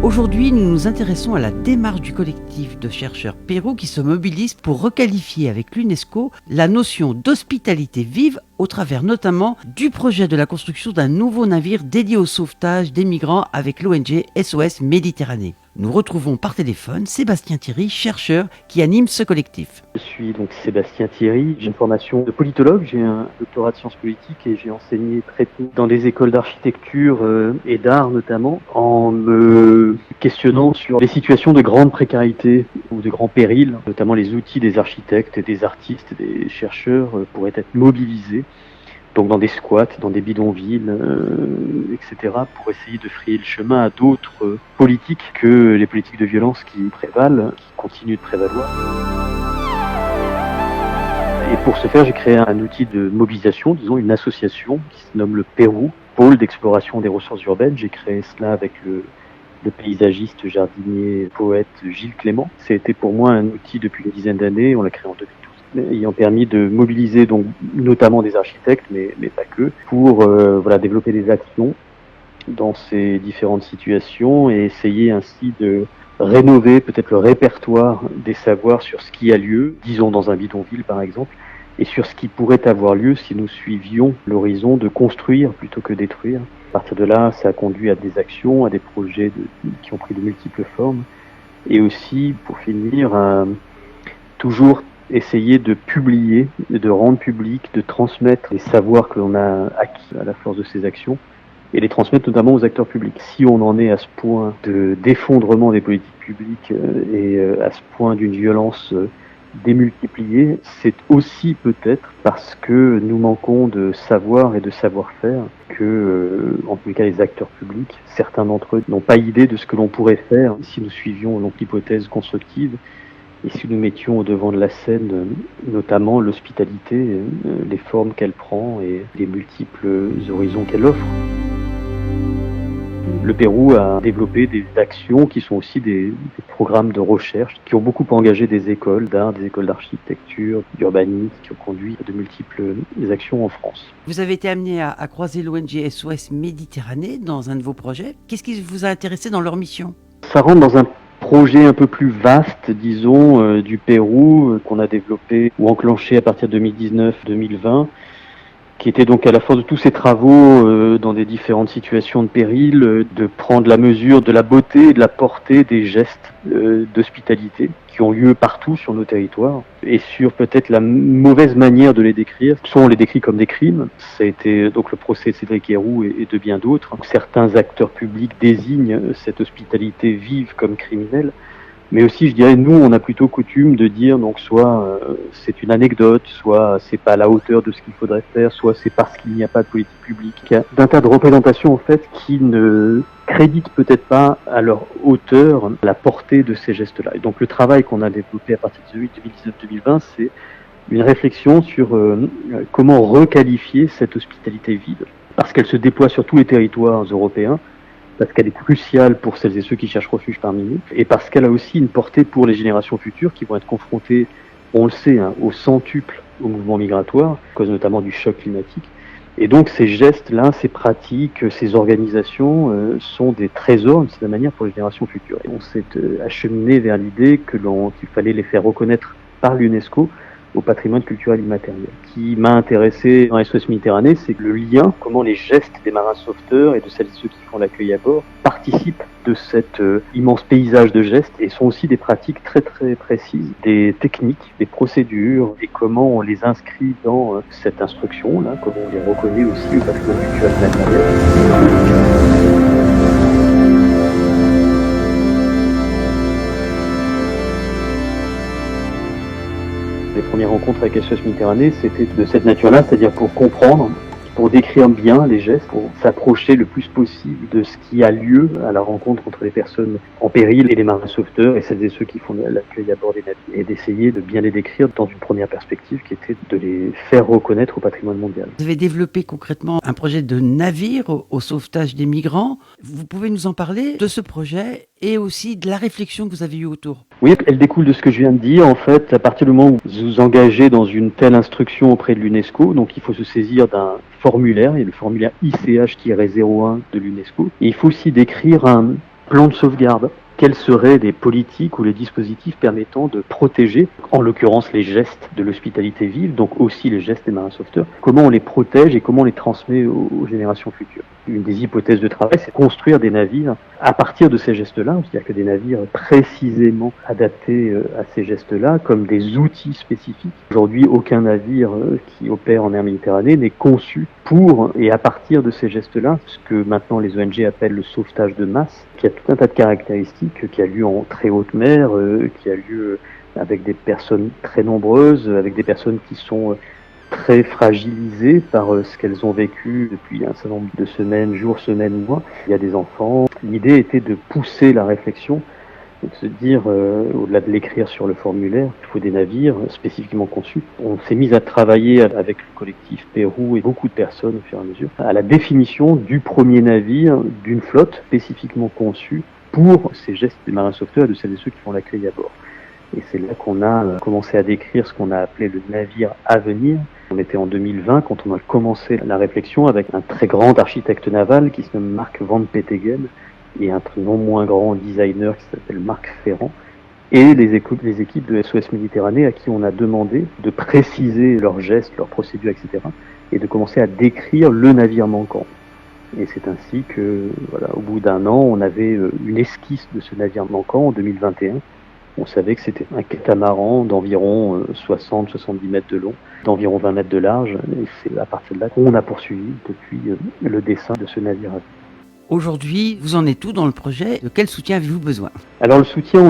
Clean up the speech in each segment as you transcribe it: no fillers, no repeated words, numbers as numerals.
Aujourd'hui, nous nous intéressons à la démarche du collectif de chercheurs Pérou qui se mobilise pour requalifier avec l'UNESCO la notion d'hospitalité vive au travers notamment du projet de la construction d'un nouveau navire dédié au sauvetage des migrants avec l'ONG SOS Méditerranée. Nous retrouvons par téléphone Sébastien Thierry, chercheur qui anime ce collectif. Je suis donc Sébastien Thierry, j'ai une formation de politologue, j'ai un doctorat de sciences politiques et j'ai enseigné très tôt dans des écoles d'architecture et d'art notamment, en me questionnant sur les situations de grande précarité ou de grand péril, notamment les outils des architectes, des artistes, des chercheurs pourraient être mobilisés. Donc dans des squats, dans des bidonvilles, etc., pour essayer de frayer le chemin à d'autres politiques que les politiques de violence qui prévalent, qui continuent de prévaloir. Et pour ce faire, j'ai créé un outil de mobilisation, disons une association qui se nomme le Pérou, pôle d'exploration des ressources urbaines. J'ai créé cela avec le paysagiste, jardinier, poète Gilles Clément. Ça a été pour moi un outil depuis une dizaine d'années, on l'a créé en 2012. Ayant permis de mobiliser donc notamment des architectes, mais pas que, pour développer des actions dans ces différentes situations et essayer ainsi de rénover peut-être le répertoire des savoirs sur ce qui a lieu, disons dans un bidonville par exemple, et sur ce qui pourrait avoir lieu si nous suivions l'horizon de construire plutôt que détruire. À partir de là, ça a conduit à des actions, à des projets qui ont pris de multiples formes, et aussi, pour finir, toujours essayer de publier, de rendre public, de transmettre les savoirs que l'on a acquis à la force de ces actions et les transmettre notamment aux acteurs publics. Si on en est à ce point d'effondrement des politiques publiques et à ce point d'une violence démultipliée, c'est aussi peut-être parce que nous manquons de savoir et de savoir-faire que, en tout cas les acteurs publics, certains d'entre eux n'ont pas idée de ce que l'on pourrait faire si nous suivions donc l'hypothèse constructive. Et si nous mettions au devant de la scène, notamment l'hospitalité, les formes qu'elle prend et les multiples horizons qu'elle offre. Le Pérou a développé des actions qui sont aussi des programmes de recherche qui ont beaucoup engagé des écoles d'art, des écoles d'architecture, d'urbanisme, qui ont conduit à de multiples actions en France. Vous avez été amené à croiser l'ONG SOS Méditerranée dans un de vos projets. Qu'est-ce qui vous a intéressé dans leur mission ? Ça rentre dans un projet un peu plus vaste, disons, du Pérou, qu'on a développé ou enclenché à partir de 2019-2020, qui était donc à la force de tous ces travaux dans des différentes situations de péril, de prendre la mesure de la beauté et de la portée des gestes d'hospitalité qui ont lieu partout sur nos territoires, et sur peut-être la mauvaise manière de les décrire. Soit on les décrit comme des crimes, ça a été donc le procès de Cédric Herrou et de bien d'autres. Certains acteurs publics désignent cette hospitalité vive comme criminelle, mais aussi, je dirais, nous, on a plutôt coutume de dire, donc, soit c'est une anecdote, soit c'est pas à la hauteur de ce qu'il faudrait faire, soit c'est parce qu'il n'y a pas de politique publique. Il y a d'un tas de représentations, en fait, qui ne créditent peut-être pas à leur hauteur la portée de ces gestes-là. Et donc, le travail qu'on a développé à partir de 2019-2020, c'est une réflexion sur comment requalifier cette hospitalité vive, parce qu'elle se déploie sur tous les territoires européens, parce qu'elle est cruciale pour celles et ceux qui cherchent refuge parmi nous, et parce qu'elle a aussi une portée pour les générations futures qui vont être confrontées, on le sait, au centuple au mouvement migratoire, à cause notamment du choc climatique. Et donc ces gestes-là, ces pratiques, ces organisations sont des trésors, d'une certaine manière, pour les générations futures. Et on s'est acheminé vers l'idée qu'il fallait les faire reconnaître par l'UNESCO au patrimoine culturel immatériel. Ce qui m'a intéressé dans SOS Méditerranée, c'est le lien, comment les gestes des marins sauveteurs et de celles et ceux qui font l'accueil à bord participent de cet immense paysage de gestes et sont aussi des pratiques très très précises, des techniques, des procédures et comment on les inscrit dans cette instruction-là, comment on les reconnaît aussi au patrimoine culturel immatériel. Les premières rencontres avec SOS Méditerranée, c'était de cette nature-là, c'est-à-dire pour comprendre, pour décrire bien les gestes, pour s'approcher le plus possible de ce qui a lieu à la rencontre entre les personnes en péril et les marins sauveteurs et celles et ceux qui font l'accueil à bord des navires, et d'essayer de bien les décrire dans une première perspective qui était de les faire reconnaître au patrimoine mondial. Vous avez développé concrètement un projet de navire au sauvetage des migrants. Vous pouvez nous en parler de ce projet et aussi de la réflexion que vous avez eue autour? Oui, elle découle de ce que je viens de dire. En fait, à partir du moment où vous vous engagez dans une telle instruction auprès de l'UNESCO, donc il faut se saisir d'un formulaire, il y a le formulaire ICH-01 de l'UNESCO, et il faut aussi décrire Plan de sauvegarde. Quels seraient les politiques ou les dispositifs permettant de protéger, en l'occurrence les gestes de l'hospitalité vive, donc aussi les gestes des marins sauveteurs, comment on les protège et comment on les transmet aux générations futures. Une des hypothèses de travail, c'est construire des navires à partir de ces gestes-là, c'est-à-dire que des navires précisément adaptés à ces gestes-là, comme des outils spécifiques. Aujourd'hui, aucun navire qui opère en mer Méditerranée n'est conçu pour et à partir de ces gestes-là, ce que maintenant les ONG appellent le sauvetage de masse, qui a tout un tas de caractéristiques, qui a lieu en très haute mer, qui a lieu avec des personnes très nombreuses, avec des personnes qui sont très fragilisées par ce qu'elles ont vécu depuis un certain nombre de semaines, jours, semaines, mois. Il y a des enfants. L'idée était de pousser la réflexion, de se dire, au-delà de l'écrire sur le formulaire, il faut des navires spécifiquement conçus. On s'est mis à travailler avec le collectif Pérou et beaucoup de personnes au fur et à mesure à la définition du premier navire d'une flotte spécifiquement conçue pour ces gestes des marins sauveteurs et de celles et ceux qui font l'accueil à bord. Et c'est là qu'on a commencé à décrire ce qu'on a appelé le navire à venir. On était en 2020 quand on a commencé la réflexion avec un très grand architecte naval qui se nomme Mark Van Petegem et un non moins grand designer qui s'appelle Marc Ferrand, et les équipes de SOS Méditerranée à qui on a demandé de préciser leurs gestes, leurs procédures, etc. et de commencer à décrire le navire manquant. Et c'est ainsi que, voilà, au bout d'un an, on avait une esquisse de ce navire manquant en 2021. On savait que c'était un catamaran d'environ 60-70 mètres de long, d'environ 20 mètres de large, et c'est à partir de là qu'on a poursuivi depuis le dessin de ce navire. Aujourd'hui, vous en êtes où dans le projet? De quel soutien avez-vous besoin? Alors le soutien,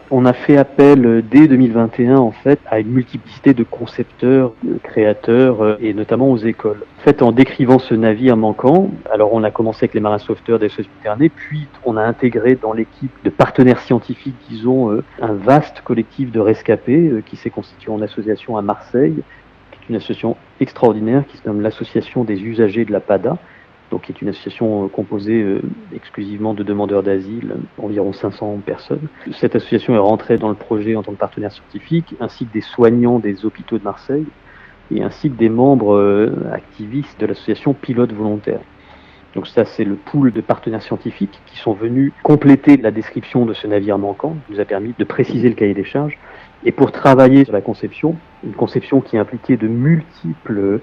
on a fait appel dès 2021 en fait à une multiplicité de concepteurs, de créateurs et notamment aux écoles. En fait, en décrivant ce navire manquant, alors on a commencé avec les marins sauveteurs des SOS Méditerranée, puis on a intégré dans l'équipe de partenaires scientifiques, disons, un vaste collectif de rescapés qui s'est constitué en association à Marseille, qui est une association extraordinaire qui se nomme l'Association des usagers de la PADA, donc qui est une association composée exclusivement de demandeurs d'asile, environ 500 personnes. Cette association est rentrée dans le projet en tant que partenaire scientifique, ainsi que des soignants des hôpitaux de Marseille, et ainsi que des membres activistes de l'association Pilotes Volontaires. Donc ça, c'est le pool de partenaires scientifiques qui sont venus compléter la description de ce navire manquant, qui nous a permis de préciser le cahier des charges. Et pour travailler sur la conception, une conception qui impliquait de multiples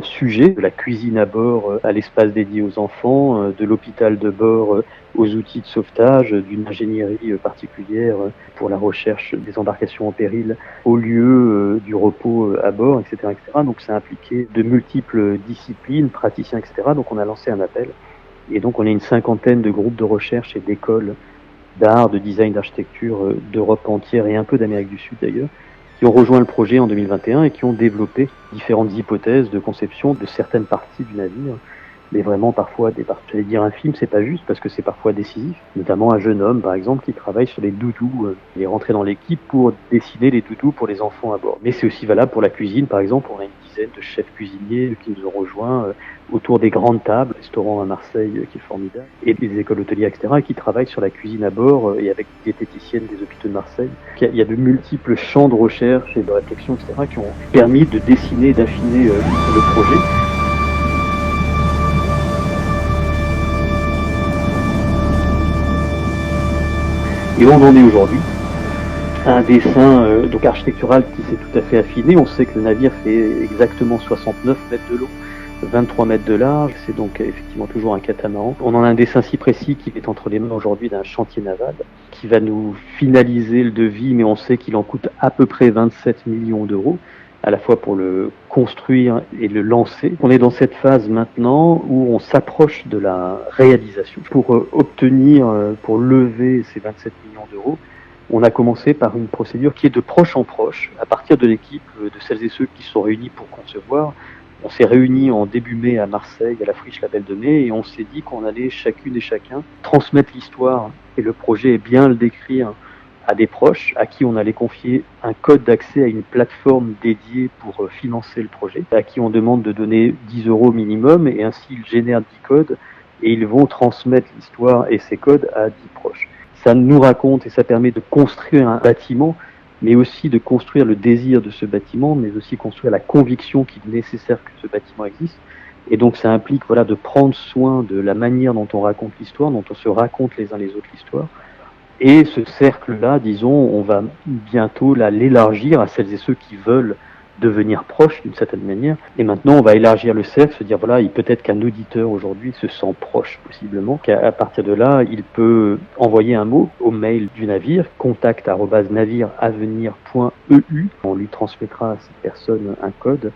sujets, de la cuisine à bord à l'espace dédié aux enfants, de l'hôpital de bord aux outils de sauvetage, d'une ingénierie particulière pour la recherche des embarcations en péril au lieu du repos à bord, etc., etc. Donc ça impliquait de multiples disciplines, praticiens, etc. Donc on a lancé un appel et donc on a une cinquantaine de groupes de recherche et d'écoles d'art, de design, d'architecture d'Europe entière et un peu d'Amérique du Sud d'ailleurs, qui ont rejoint le projet en 2021 et qui ont développé différentes hypothèses de conception de certaines parties du navire, mais vraiment parfois des parties, j'allais dire infimes, c'est pas juste parce que c'est parfois décisif, notamment un jeune homme par exemple qui travaille sur les doudous, il est rentré dans l'équipe pour dessiner les doudous pour les enfants à bord. Mais c'est aussi valable pour la cuisine par exemple, on a une dizaine de chefs cuisiniers qui nous ont rejoints autour des grandes tables, restaurant à Marseille qui est formidable, et des écoles hôtelières, etc., qui travaillent sur la cuisine à bord et avec des diététiciennes des hôpitaux de Marseille. Il y a de multiples champs de recherche et de réflexion, etc., qui ont permis de dessiner, d'affiner le projet. Et on en est aujourd'hui un dessin donc architectural qui s'est tout à fait affiné. On sait que le navire fait exactement 69 mètres de long, 23 mètres de large, c'est donc effectivement toujours un catamaran. On en a un dessin si précis qu'il est entre les mains aujourd'hui d'un chantier naval qui va nous finaliser le devis, mais on sait qu'il en coûte à peu près 27 millions d'euros, à la fois pour le construire et le lancer. On est dans cette phase maintenant où on s'approche de la réalisation. Pour obtenir, pour lever ces 27 millions d'euros, on a commencé par une procédure qui est de proche en proche, à partir de l'équipe, de celles et ceux qui sont réunis pour concevoir. On s'est réunis en début mai à Marseille, à la Friche Label de Mai, et on s'est dit qu'on allait chacune et chacun transmettre l'histoire et le projet et bien le décrire à des proches à qui on allait confier un code d'accès à une plateforme dédiée pour financer le projet, à qui on demande de donner 10 € minimum, et ainsi ils génèrent 10 codes et ils vont transmettre l'histoire et ces codes à 10 proches. Ça nous raconte et ça permet de construire un bâtiment, mais aussi de construire le désir de ce bâtiment, mais aussi construire la conviction qu'il est nécessaire que ce bâtiment existe. Et donc ça implique de prendre soin de la manière dont on raconte l'histoire, dont on se raconte les uns les autres l'histoire. Et ce cercle-là, disons, on va bientôt l'élargir à celles et ceux qui veulent devenir proches d'une certaine manière. Et maintenant, on va élargir le cercle, se dire peut-être qu'un auditeur aujourd'hui se sent proche possiblement, qu'à partir de là, il peut envoyer un mot au mail du navire, contact@naviravenir.eu. On lui transmettra à cette personne un code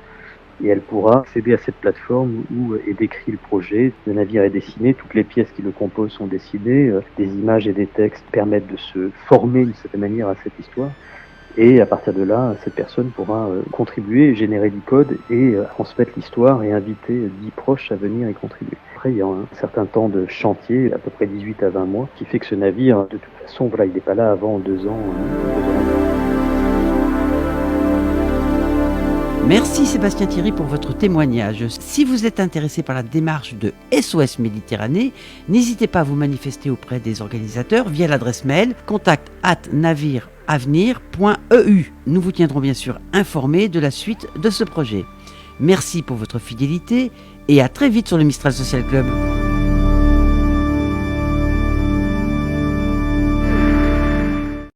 et elle pourra accéder à cette plateforme où est décrit le projet. Le navire est dessiné, toutes les pièces qui le composent sont dessinées, des images et des textes permettent de se former d'une certaine manière à cette histoire. Et à partir de là, cette personne pourra contribuer, générer du code et transmettre l'histoire et inviter 10 proches à venir y contribuer. Après, il y a un certain temps de chantier, à peu près 18 à 20 mois, qui fait que ce navire, de toute façon, il n'est pas là avant 2 ans. Merci Sébastien Thierry pour votre témoignage. Si vous êtes intéressé par la démarche de SOS Méditerranée, n'hésitez pas à vous manifester auprès des organisateurs via l'adresse mail contact@naviravenir.eu. Nous vous tiendrons bien sûr informés de la suite de ce projet. Merci pour votre fidélité et à très vite sur le Mistral Social Club.